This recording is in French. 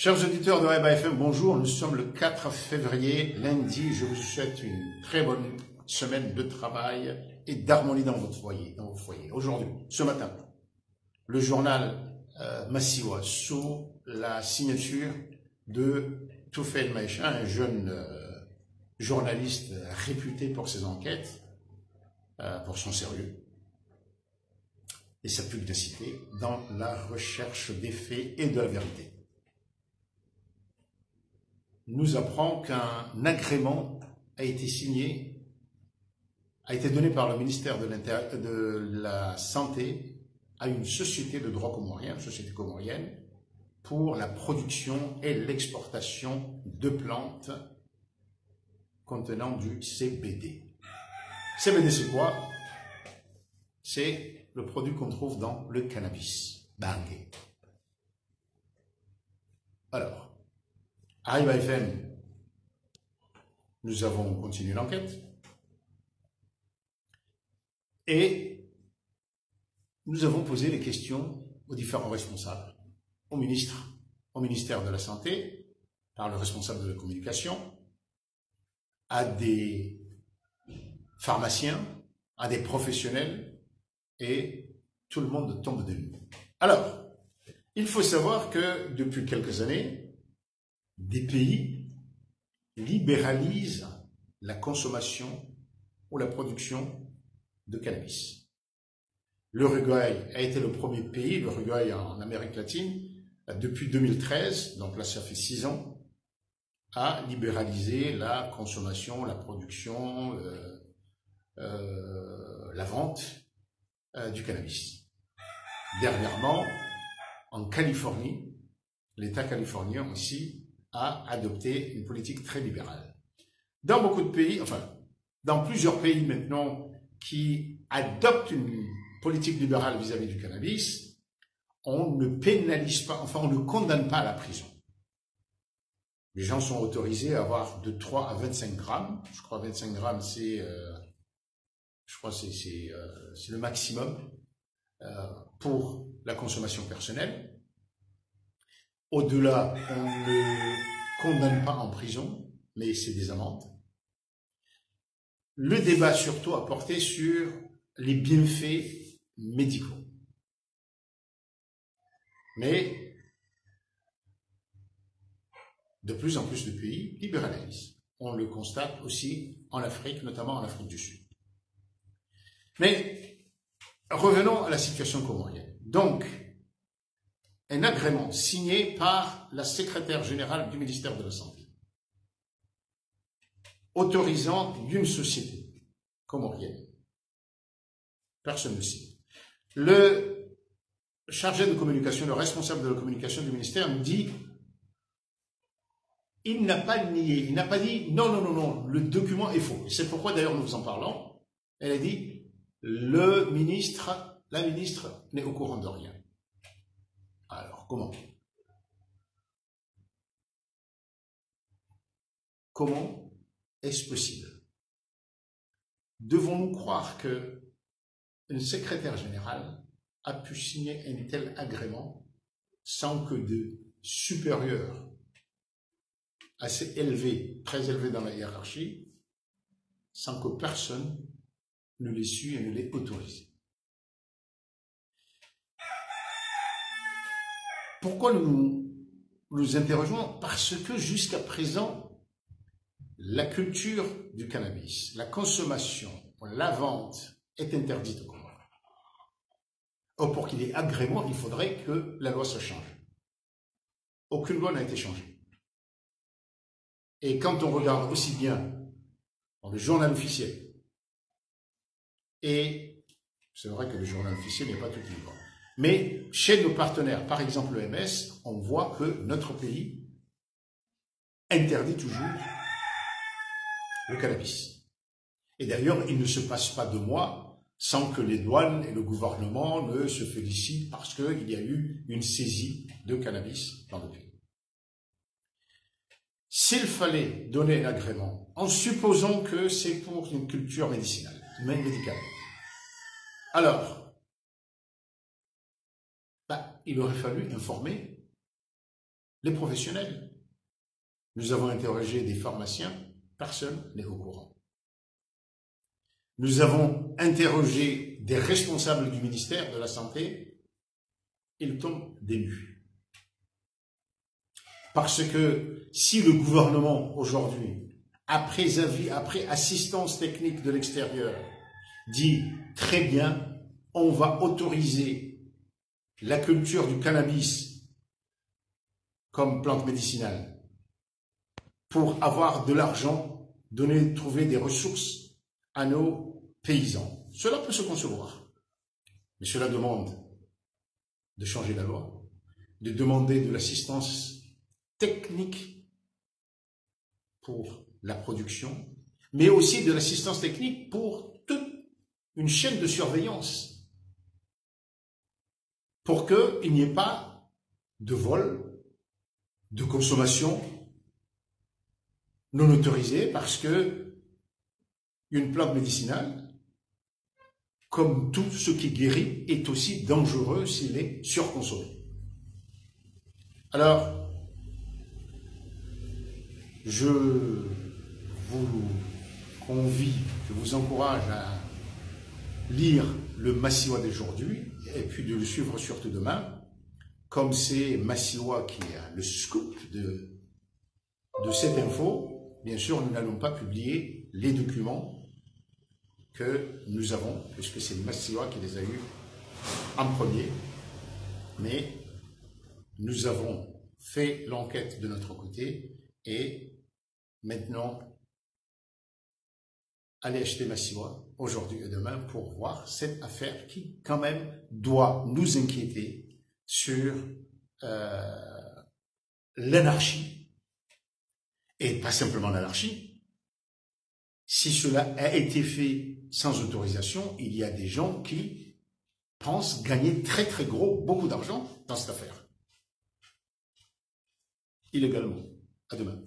Chers auditeurs de Rema FM, bonjour. Nous sommes le 4 février, lundi. Je vous souhaite une très bonne semaine de travail et d'harmonie dans votre foyer. Aujourd'hui, ce matin, le journal Massiwa, sous la signature de Toufel Maïcha, un jeune journaliste réputé pour ses enquêtes, pour son sérieux et sa pugnacité dans la recherche des faits et de la vérité, nous apprend qu'un agrément a été signé, a été donné par le ministère de la Santé à une société de droit comorien, une société comorienne, pour la production et l'exportation de plantes contenant du CBD. CBD, c'est quoi? C'est le produit qu'on trouve dans le cannabis. Bangé. Alors, à Rema FM, nous avons continué l'enquête et nous avons posé les questions aux différents responsables, au ministère de la Santé, par le responsable de la communication, à des pharmaciens, à des professionnels, et tout le monde tombe de nous. Alors, il faut savoir que depuis quelques années, des pays libéralisent la consommation ou la production de cannabis. L'Uruguay a été le premier pays, l'Uruguay en Amérique latine, depuis 2013, donc là ça fait 6 ans, a libéralisé la consommation, la production, la vente du cannabis. Dernièrement, en Californie, l'État californien aussi a adopté une politique très libérale. Dans beaucoup de pays, enfin, dans plusieurs pays maintenant qui adoptent une politique libérale vis-à-vis du cannabis, on ne pénalise pas, enfin, on ne condamne pas à la prison. Les gens sont autorisés à avoir de 3 à 25 grammes. Je crois 25 grammes, c'est le maximum pour la consommation personnelle. Au-delà, on ne condamne pas en prison, mais c'est des amendes. Le débat surtout a porté sur les bienfaits médicaux. Mais de plus en plus de pays libéralisent. On le constate aussi en Afrique, notamment en Afrique du Sud. Mais revenons à la situation comorienne. Donc, un agrément signé par la secrétaire générale du ministère de la Santé, autorisant une société comorienne. Personne ne signe. Le chargé de communication, le responsable de la communication du ministère nous dit, il n'a pas nié, il n'a pas dit non, le document est faux. C'est pourquoi d'ailleurs nous vous en parlons. Elle a dit, la ministre n'est au courant de rien. Alors, comment? Comment est-ce possible? Devons-nous croire que une secrétaire générale a pu signer un tel agrément sans que de supérieurs assez élevés, très élevés dans la hiérarchie, sans que personne ne l'ait su et ne l'ait autorisé? Pourquoi nous nous interrogeons? Parce que jusqu'à présent, la culture du cannabis, la consommation, la vente est interdite au Comores. Or, pour qu'il y ait agrément, il faudrait que la loi se change. Aucune loi n'a été changée. Et quand on regarde aussi bien dans le journal officiel, et c'est vrai que le journal officiel n'est pas tout libre, mais chez nos partenaires, par exemple l'OMS, on voit que notre pays interdit toujours le cannabis. Et d'ailleurs, il ne se passe pas de mois sans que les douanes et le gouvernement ne se félicitent parce qu'il y a eu une saisie de cannabis dans le pays. S'il fallait donner l'agrément, en supposant que c'est pour une culture médicale, alors, il aurait fallu informer les professionnels. Nous avons interrogé des pharmaciens, personne n'est au courant. Nous avons interrogé des responsables du ministère de la Santé, ils tombent des nues. Parce que si le gouvernement aujourd'hui, après assistance technique de l'extérieur, dit très bien, on va autoriser la culture du cannabis comme plante médicinale pour avoir de l'argent, trouver des ressources à nos paysans. Cela peut se concevoir, mais cela demande de changer la loi, de demander de l'assistance technique pour la production, mais aussi de l'assistance technique pour toute une chaîne de surveillance, pour qu'il n'y ait pas de vol, de consommation non autorisée, parce que une plante médicinale, comme tout ce qui guérit, est aussi dangereux s'il est surconsommé. Alors, je vous convie, je vous encourage à lire le Massiwa d'aujourd'hui et puis de le suivre surtout demain. Comme c'est Massiwa qui a le scoop de cette info, bien sûr, nous n'allons pas publier les documents que nous avons, puisque c'est Massiwa qui les a eus en premier, mais nous avons fait l'enquête de notre côté et maintenant, allez acheter Massiwa aujourd'hui et demain pour voir cette affaire qui, quand même, doit nous inquiéter sur l'anarchie, et pas simplement l'anarchie. Si cela a été fait sans autorisation, il y a des gens qui pensent gagner très très gros, beaucoup d'argent dans cette affaire. Illégalement. À demain.